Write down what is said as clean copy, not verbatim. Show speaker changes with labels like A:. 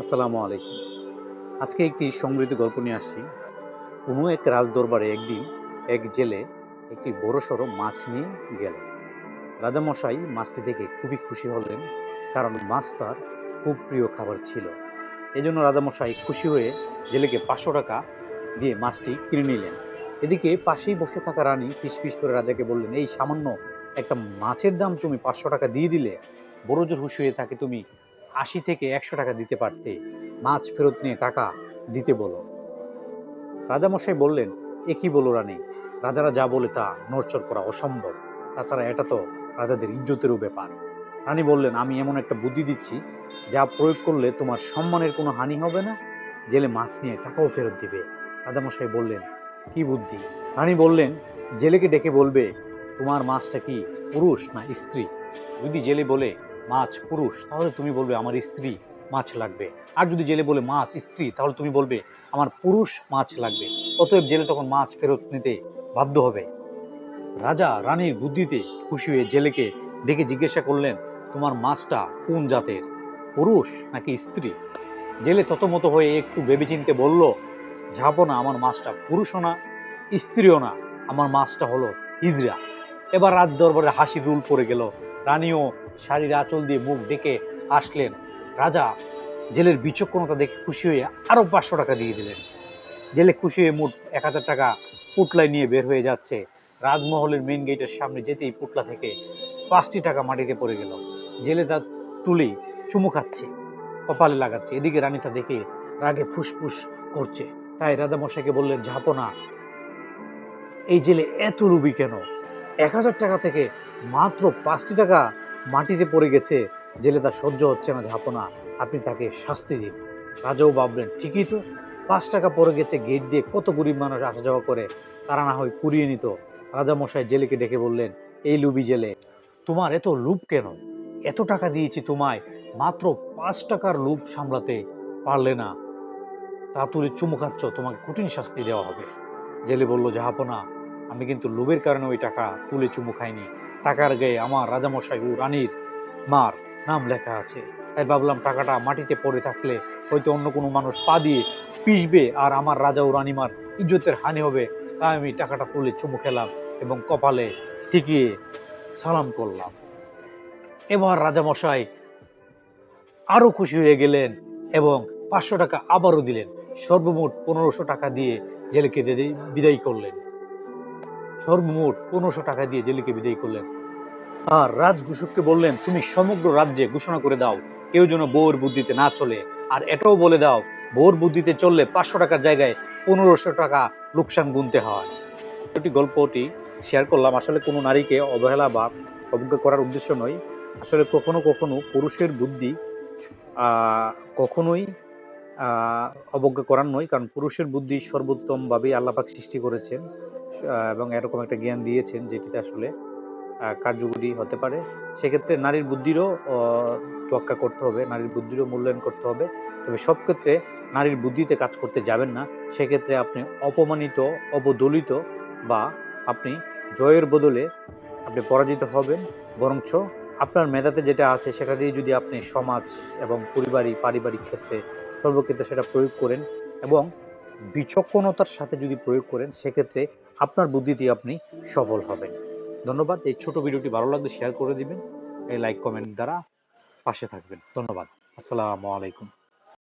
A: আসসালামু আলাইকুম। আজকে একটি সমৃদ্ধ গল্প নিয়ে আসছি। কোনো এক রাজদরবারে একদিন এক জেলে একটি বড়সড় মাছ নিয়ে গেল। রাজামশাই মাছটি দেখে খুবই খুশি হলেন, কারণ মাছ তার খুব প্রিয় খাবার ছিল। এজন্য রাজামশাই খুশি হয়ে জেলেকে ৫০০ টাকা দিয়ে মাছটি কিনে নিলেন। এদিকে পাশেই বসে থাকা রানী ফিসফিস করে রাজাকে বললেন, এই সামান্য একটা মাছের দাম তুমি ৫০০ টাকা দিয়ে দিলে? বড় জোর খুশি হয়ে থাকে তুমি ৮০ থেকে ১০০ টাকা দিতে পারতে। মাছ ফেরত নিয়ে টাকা দিতে বলো। রাজামশাই বললেন, এ কি বলো রানী? রাজারা যা বলে তা নড়চড় করা অসম্ভব। তাছাড়া এটা তো রাজাদের ইজ্জতেরও ব্যাপার। রানী বললেন, আমি এমন একটা বুদ্ধি দিচ্ছি যা প্রয়োগ করলে তোমার সম্মানের কোনো হানি হবে না, জেলে মাছ নিয়ে টাকাও ফেরত দিবে। রাজামশাই বললেন, কি বুদ্ধি? রানী বললেন, জেলেকে ডেকে বলবে, তোমার মাছটা কি পুরুষ না স্ত্রী? যদি জেলে বলে মাছ পুরুষ, তাহলে তুমি বলবে আমার স্ত্রী মাছ লাগবে। আর যদি জেলে বলে মাছ স্ত্রী, তাহলে তুমি বলবে আমার পুরুষ মাছ লাগবে। অতএব জেলে তখন মাছ ফেরত নিতে বাধ্য হবে। রাজা রানীর বুদ্ধিতে খুশি হয়ে জেলেকে ডেকে জিজ্ঞাসা করলেন, তোমার মাছটা কোন জাতের, পুরুষ নাকি স্ত্রী? জেলে ততমত হয়ে একটু ভেবেচিন্তে বলল, ঝাপনা, আমার মাছটা পুরুষও না স্ত্রীও না, আমার মাছটা হলো হিজড়া। এবার রাজ দরবারে হাসির রুল পড়ে গেল। রানীও শাড়ির আঁচল দিয়ে মুখ ডেকে আসলেন। রাজা জেলের বিচক্ষণতা দেখে খুশি হয়ে আরো ৫০০ টাকা দিয়ে দিলেন। জেলে খুশি হয়ে মোট ১০০০ টাকা পুটলায় নিয়ে বের হয়ে যাচ্ছে। রাজমহলের মেন গেটের সামনে যেতেই পুটলা থেকে ৫টি টাকা মাটিতে পড়ে গেল। জেলে তা তুলেই চুমু খাচ্ছে, কপালে লাগাচ্ছে। এদিকে রানী তা দেখে রাগে ফুসফুস করছে। তাই রাজামশাইকে বললেন, ঝাপনা, এই জেলে এত লোভী কেন? ১০০০ টাকা থেকে মাত্র ৫টি টাকা মাটিতে পড়ে গেছে। জেলে তা সহ্য হচ্ছে না। ঝাপনা, আপনি তাকে শাস্তি দিন। রাজাও ভাবলেন, ঠিকই তো, ৫ টাকা পড়ে গেছে, গেট দিয়ে কত গরিব মানুষ আসা যাওয়া করে, তারা না হয় কুড়িয়ে নিত। রাজামশাই জেলেকে ডেকে বললেন, এই লুবি জেলে, তোমার এত লোভ কেন? এত টাকা দিয়েছি তোমায়, মাত্র ৫ টাকার লোভ সামলাতে পারলে না, তা তুলে চুমু খাচ্ছ, তোমাকে কঠিন শাস্তি দেওয়া হবে। জেলে বলল, জাহাপনা, আমি কিন্তু লোভের কারণে ওই টাকা তুলে চুমু খাইনি। টাকার গায়ে আমার রাজামশাই ও রানীর মার নাম লেখা আছে। তাই ভাবলাম টাকাটা মাটিতে পড়ে থাকলে হয়তো অন্য কোনো মানুষ পা দিয়ে পিষবে আর আমার রাজা ও রানীমার ইজ্জতের হানি হবে। তাই আমি টাকাটা তুলে চুমু খেলাম এবং কপালে টিকিয়ে সালাম করলাম। এবার রাজামশাই আরো খুশি হয়ে গেলেন এবং ৫০০ টাকা আবারও দিলেন। সর্বমোট ১৫০০ টাকা দিয়ে জেলেকে বিদায় করলেন। সর্বমোট ১৫০০ টাকা দিয়ে জেলেকে বিদায় করলেন। আর রাজঘোষককে বললেন, তুমি সমগ্র রাজ্যে ঘোষণা করে দাও, কেউ যেন বউর বুদ্ধিতে না চলে। আর এটাও বলে দাও, বউর বুদ্ধিতে চললে ৫০০ টাকার জায়গায় ১৫০০ টাকা লোকসান গুনতে হয়। গল্পটি শেয়ার করলাম। আসলে কোনো নারীকে অবহেলা বা অবজ্ঞা করার উদ্দেশ্য নয়। আসলে কখনো কখনো পুরুষের বুদ্ধি কখনোই আহ, অবজ্ঞা করার নয়, কারণ পুরুষের বুদ্ধি সর্বোত্তমভাবেই আল্লাহ পাক সৃষ্টি করেছেন এবং এরকম একটা জ্ঞান দিয়েছেন যেটিতে আসলে কার্যকরী হতে পারে। সেক্ষেত্রে নারীর বুদ্ধিরও তোয়াক্কা করতে হবে, নারীর বুদ্ধিরও মূল্যায়ন করতে হবে। তবে সব ক্ষেত্রে নারীর বুদ্ধিতে কাজ করতে যাবেন না। সেক্ষেত্রে আপনি অপমানিত, অবদলিত বা আপনি জয়ের বদলে আপনি পরাজিত হবেন। বরঞ্চ আপনার মেধাতে যেটা আছে সেটা দিয়ে যদি আপনি সমাজ এবং পারিবারিক ক্ষেত্রে সর্বক্ষেত্রে সেটা প্রয়োগ করেন এবং বিচক্ষণতার সাথে যদি প্রয়োগ করেন, সেক্ষেত্রে আপনার বুদ্ধি দিয়ে আপনি সফল হবেন। ধন্যবাদ। এই ছোট ভিডিওটি ভালো লাগলে শেয়ার করে দিবেন। এই লাইক কমেন্ট দ্বারা পাশে থাকবেন। ধন্যবাদ। আসসালামু আলাইকুম।